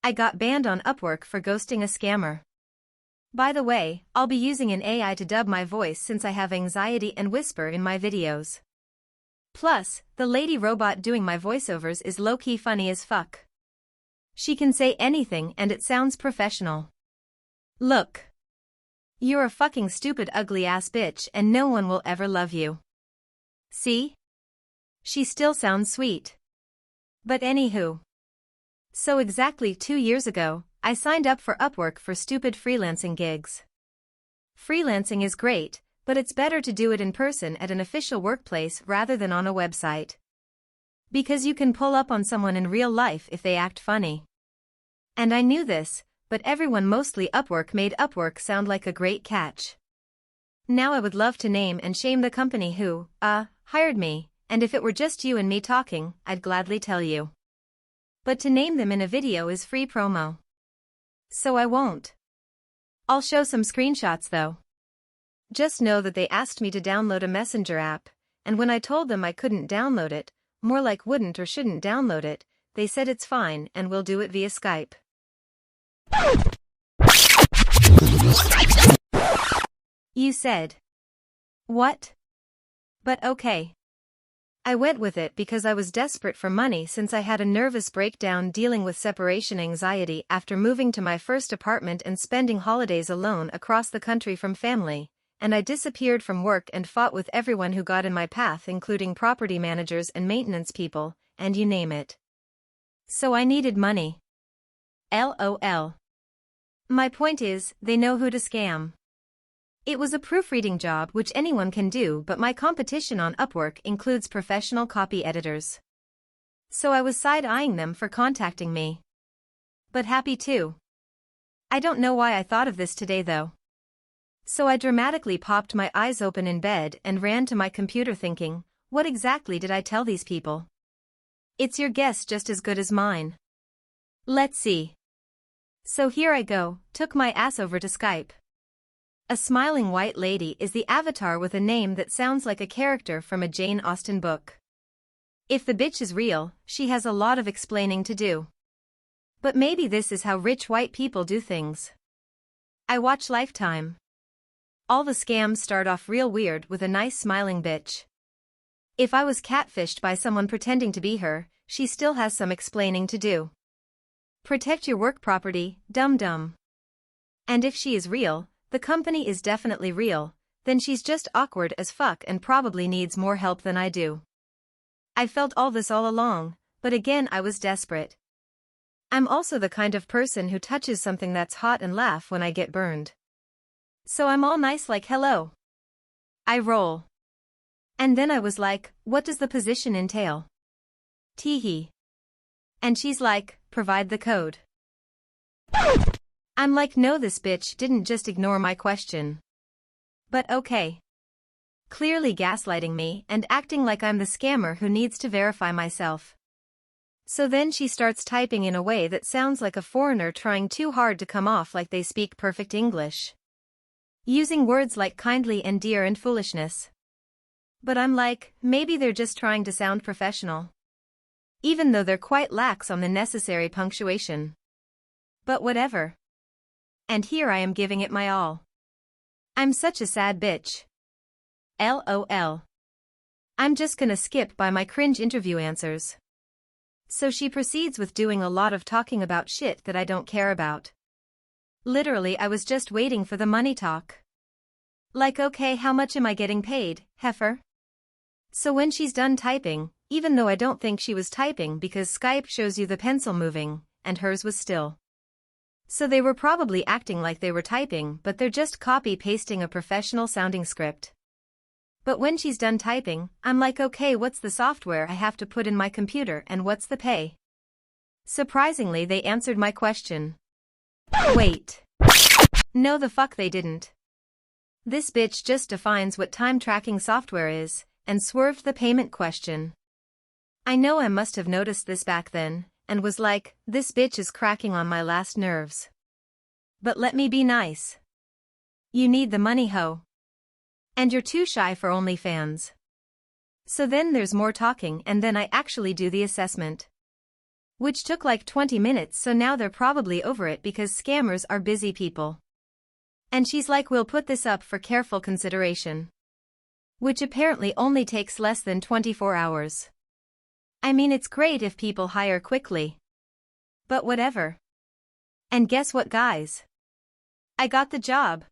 I got banned on Upwork for ghosting a scammer. By the way, I'll be using an AI to dub my voice since I have anxiety and whisper in my videos. Plus, the lady robot doing my voiceovers is low-key funny as fuck. She can say anything and it sounds professional. Look. You're a fucking stupid ugly-ass bitch and no one will ever love you. See? She still sounds sweet. But anywho. So exactly 2 years ago, I signed up for Upwork for stupid freelancing gigs. Freelancing is great, but it's better to do it in person at an official workplace rather than on a website. Because you can pull up on someone in real life if they act funny. And I knew this, but everyone mostly Upwork made Upwork sound like a great catch. Now I would love to name and shame the company who, hired me, and if it were just you and me talking, I'd gladly tell you. But to name them in a video is free promo. So I won't. I'll show some screenshots though. Just know that they asked me to download a messenger app, and when I told them I couldn't download it, more like wouldn't or shouldn't download it, they said it's fine and we'll do it via Skype. You said. What? But okay. I went with it because I was desperate for money since I had a nervous breakdown dealing with separation anxiety after moving to my first apartment and spending holidays alone across the country from family, and I disappeared from work and fought with everyone who got in my path including property managers and maintenance people, and you name it. So I needed money. LOL. My point is, they know who to scam. It was a proofreading job which anyone can do, but my competition on Upwork includes professional copy editors. So I was side-eyeing them for contacting me. But happy too. I don't know why I thought of this today though. So I dramatically popped my eyes open in bed and ran to my computer thinking, what exactly did I tell these people? It's your guess just as good as mine. Let's see. So here I go, took my ass over to Skype. A smiling white lady is the avatar with a name that sounds like a character from a Jane Austen book. If the bitch is real, she has a lot of explaining to do. But maybe this is how rich white people do things. I watch Lifetime. All the scams start off real weird with a nice smiling bitch. If I was catfished by someone pretending to be her, she still has some explaining to do. Protect your work property, dum-dum. And if she is real, the company is definitely real, then she's just awkward as fuck and probably needs more help than I do. I felt all this all along, but again I was desperate. I'm also the kind of person who touches something that's hot and laugh when I get burned. So I'm all nice like hello. I roll. And then I was like, what does the position entail? Teehee. And she's like, provide the code. I'm like, no, this bitch didn't just ignore my question. But okay. Clearly gaslighting me and acting like I'm the scammer who needs to verify myself. So then she starts typing in a way that sounds like a foreigner trying too hard to come off like they speak perfect English. Using words like kindly and dear and foolishness. But I'm like, maybe they're just trying to sound professional. Even though they're quite lax on the necessary punctuation. But whatever. And here I am giving it my all. I'm such a sad bitch. LOL. I'm just gonna skip by my cringe interview answers. So she proceeds with doing a lot of talking about shit that I don't care about. Literally, I was just waiting for the money talk. Like, okay, how much am I getting paid, heifer? So when she's done typing, even though I don't think she was typing because Skype shows you the pencil moving, and hers was still. So they were probably acting like they were typing, but they're just copy-pasting a professional-sounding script. But when she's done typing, I'm like, okay, what's the software I have to put in my computer and what's the pay? Surprisingly, they answered my question. Wait. No, the fuck they didn't. This bitch just defines what time tracking software is, and swerved the payment question. I know I must have noticed this back then, and was like, this bitch is cracking on my last nerves. But let me be nice. You need the money, ho. And you're too shy for OnlyFans. So then there's more talking and then I actually do the assessment. Which took like 20 minutes, so now they're probably over it because scammers are busy people. And she's like, we'll put this up for careful consideration. Which apparently only takes less than 24 hours. I mean, it's great if people hire quickly. But whatever. And guess what, guys? I got the job.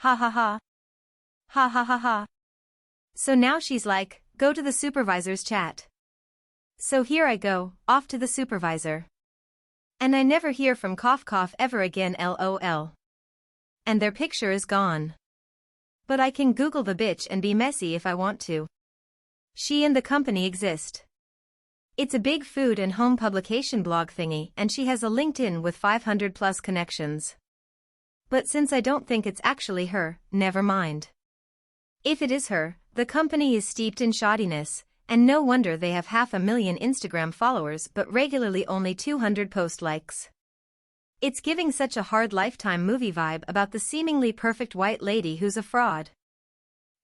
Ha ha ha. Ha ha ha ha. So now she's like, go to the supervisor's chat. So here I go, off to the supervisor. And I never hear from cough cough ever again, lol. And their picture is gone. But I can Google the bitch and be messy if I want to. She and the company exist. It's a big food and home publication blog thingy, and she has a LinkedIn with 500 plus connections. But since I don't think it's actually her, never mind. If it is her, the company is steeped in shoddiness, and no wonder they have 500,000 Instagram followers but regularly only 200 post likes. It's giving such a hard Lifetime movie vibe about the seemingly perfect white lady who's a fraud.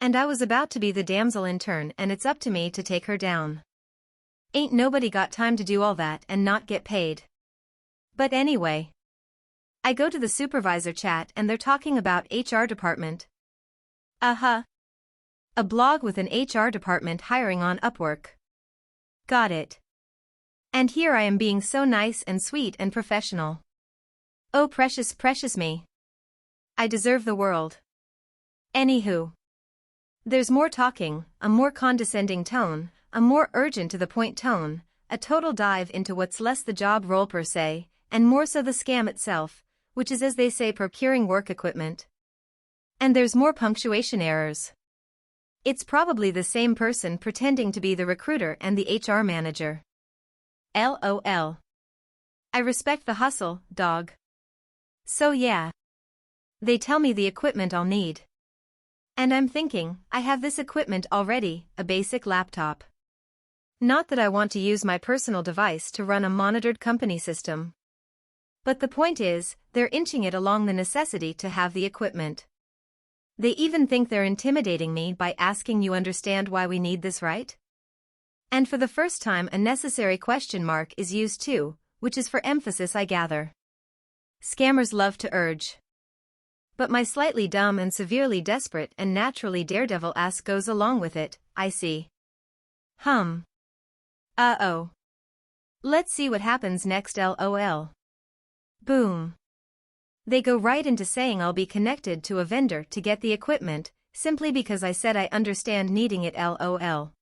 And I was about to be the damsel in turn, and it's up to me to take her down. Ain't nobody got time to do all that and not get paid. But anyway. I go to the supervisor chat and they're talking about HR department. A blog with an HR department hiring on Upwork. Got it. And here I am being so nice and sweet and professional. Oh precious, precious me. I deserve the world. Anywho. There's more talking, a more condescending tone, a more urgent to the point tone, a total dive into what's less the job role per se, and more so the scam itself, which is, as they say, procuring work equipment. And there's more punctuation errors. It's probably the same person pretending to be the recruiter and the HR manager. LOL. I respect the hustle, dog. So yeah. They tell me the equipment I'll need. And I'm thinking, I have this equipment already, a basic laptop. Not that I want to use my personal device to run a monitored company system. But the point is, they're inching it along the necessity to have the equipment. They even think they're intimidating me by asking, you understand why we need this, right? And for the first time a necessary question mark is used too, which is for emphasis, I gather. Scammers love to urge. But my slightly dumb and severely desperate and naturally daredevil ass goes along with it, I see. Uh-oh. Let's see what happens next, lol. Boom. They go right into saying I'll be connected to a vendor to get the equipment, simply because I said I understand needing it, lol.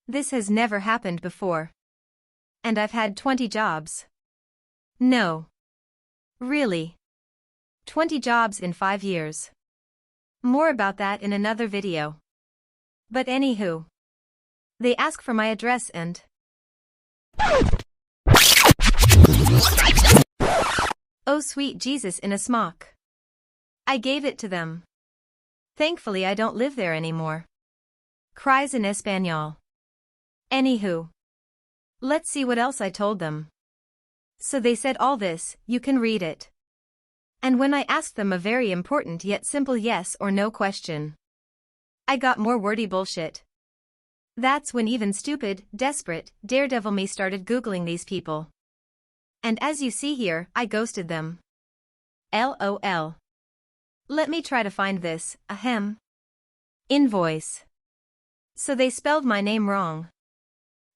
This has never happened before. And I've had 20 jobs. No. Really. 20 jobs in 5 years. More about that in another video. But anywho. They ask for my address and... Oh sweet Jesus in a smock. I gave it to them. Thankfully I don't live there anymore. Cries in Espanol. Anywho. Let's see what else I told them. So they said all this, you can read it. And when I asked them a very important yet simple yes or no question, I got more wordy bullshit. That's when even stupid, desperate, daredevil me started Googling these people. And as you see here, I ghosted them. LOL. Let me try to find this, invoice. So they spelled my name wrong.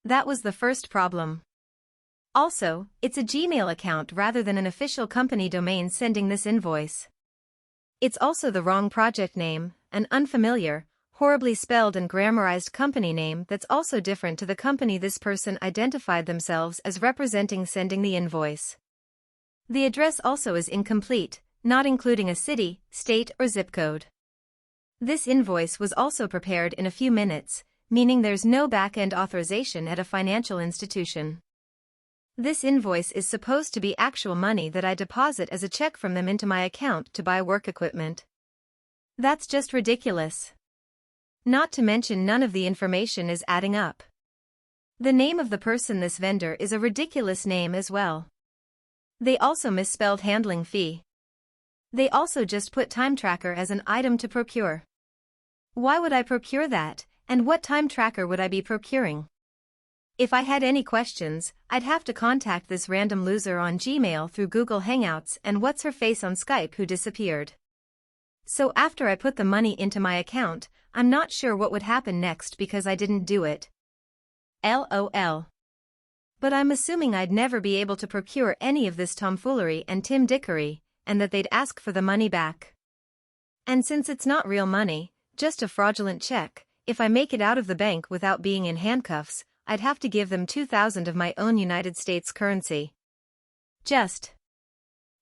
That was the first problem. Also, it's a Gmail account rather than an official company domain sending this invoice. It's also the wrong project name, an unfamiliar, horribly spelled and grammarized company name that's also different to the company this person identified themselves as representing sending the invoice. The address also is incomplete, not including a city, state, or zip code. This invoice was also prepared in a few minutes, meaning there's no back-end authorization at a financial institution. This invoice is supposed to be actual money that I deposit as a check from them into my account to buy work equipment. That's just ridiculous. Not to mention none of the information is adding up. The name of the person, this vendor, is a ridiculous name as well. They also misspelled handling fee. They also just put time tracker as an item to procure. Why would I procure that, and what time tracker would I be procuring? If I had any questions, I'd have to contact this random loser on Gmail through Google Hangouts and what's her face on Skype who disappeared. So after I put the money into my account, I'm not sure what would happen next because I didn't do it. LOL. But I'm assuming I'd never be able to procure any of this tomfoolery and Tim Dickery, and that they'd ask for the money back. And since it's not real money, just a fraudulent check, if I make it out of the bank without being in handcuffs, I'd have to give them 2,000 of my own United States currency.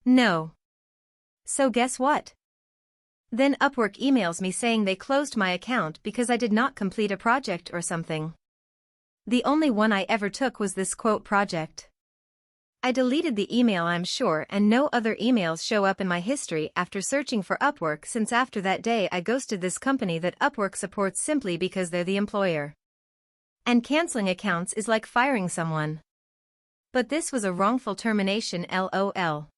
No. So guess what? Then Upwork emails me saying they closed my account because I did not complete a project or something. The only one I ever took was this quote project. I deleted the email, I'm sure, and no other emails show up in my history after searching for Upwork, since after that day I ghosted this company that Upwork supports simply because they're the employer. And canceling accounts is like firing someone. But this was a wrongful termination, LOL.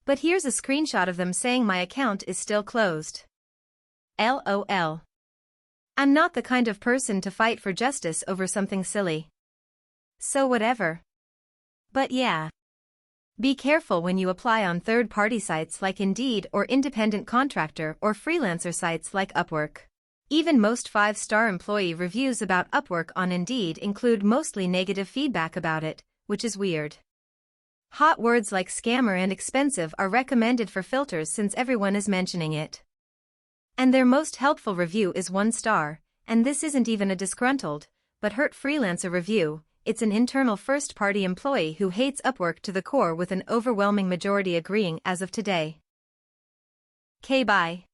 But here's a screenshot of them saying my account is still closed. LOL. I'm not the kind of person to fight for justice over something silly. So whatever. But yeah. Be careful when you apply on third-party sites like Indeed or independent contractor or freelancer sites like Upwork. Even most 5-star employee reviews about Upwork on Indeed include mostly negative feedback about it, which is weird. Hot words like scammer and expensive are recommended for filters since everyone is mentioning it. And their most helpful review is 1 star, and this isn't even a disgruntled, but hurt freelancer review, it's an internal first-party employee who hates Upwork to the core with an overwhelming majority agreeing as of today. Bye.